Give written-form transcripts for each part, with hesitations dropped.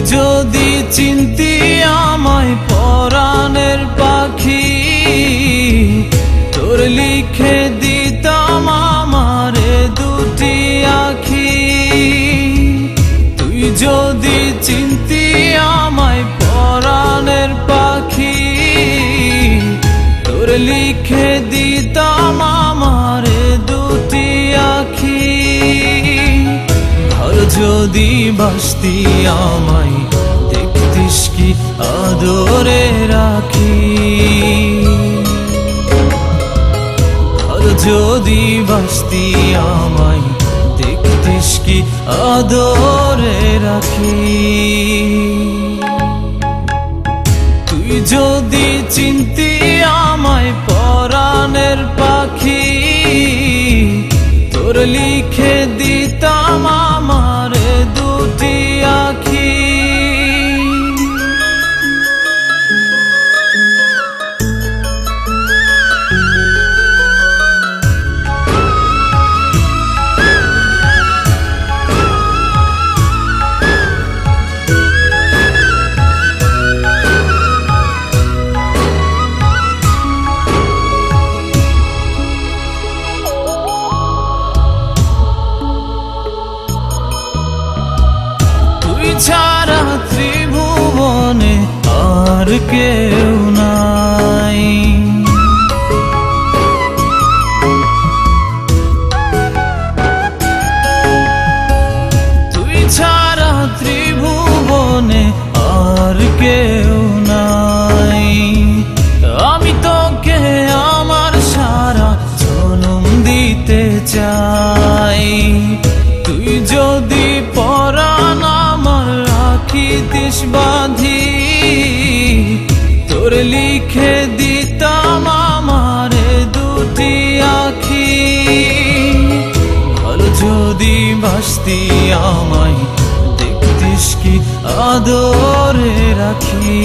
যদি চিনতি আমায় পরাণের পাখি, তোর লিখে দিতাম আমারে দুটি আখি। তুই যদি চিনতি আমায় পরাণের পাখি, তোর লিখে দিতাম আমারে দুটি আখি। আর যদি বাসতি আমায় দেখতিস কি আদরে রাখি। আর যদি বাসতি আমায় দেখতিস কি আদরে রাখি। তুই যদি চিনতি আমায় পরাণের পাখি, তোর লিখে দিতাম আমারে দুটি আখি। ছাড়া ত্রিভুবনে আর কেউ নাই। তুই ছাড়া ত্রিভুবনে আর কেউ নাই। আমি তোকে আমার সারা জনম দিতে চাই। তুই যদি পরাণ রাখিতিস বাঁধি, তোর লিখে দিতাম আমারে দুটি আখি। ভালো যদি বাসতি আমায় দেখতিস কি আদরে রাখি।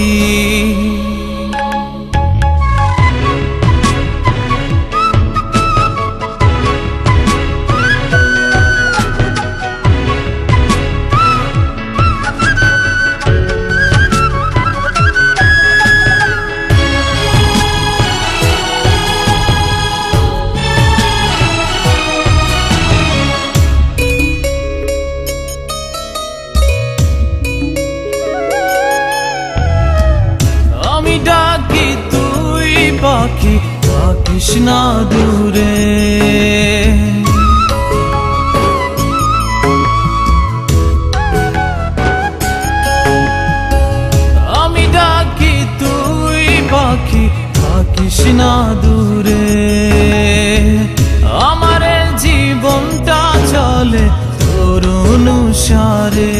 ডাকি তুই পাখি থাকিস না দূরে। আমি ডাকি তুই পাখি থাকিস না দূরে। আমার জীবনটা চলে তোর অনুসারে।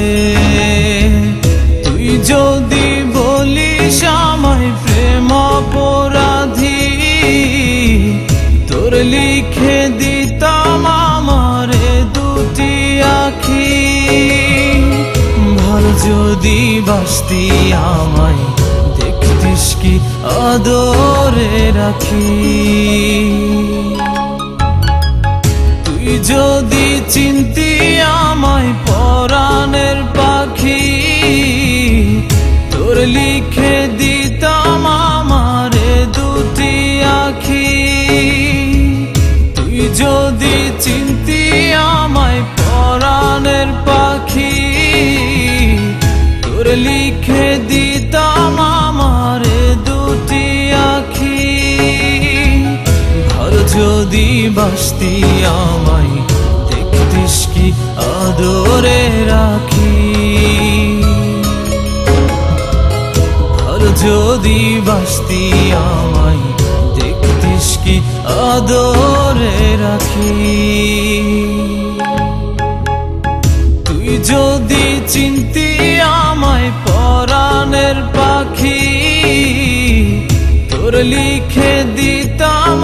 তুই যদি বলিস আমায় প্রেম অপরাধী, তোর লিখে দিতাম আমারে দুটি আখি। ভালো যদি বাসতি আমায় দেখতিস কি আদরে রাখি। তুই যদি চিনতি আমায় পরাণের পাখি, তোর লিখে দিতাম আমারে দুটি আখি। তুই যদি চিনতি আমায় পরাণের পাখি, তোর লিখে দিতাম আমারে দুটি আখি। আর যদি বাসতি আমায় দেখতিস কি আদরে রাখি। যদি বাসতি আমায় দেখতিস কি আদরে রাখি। তুই যদি চিনতি আমায় পরাণের পাখি, তোর লিখে দিতাম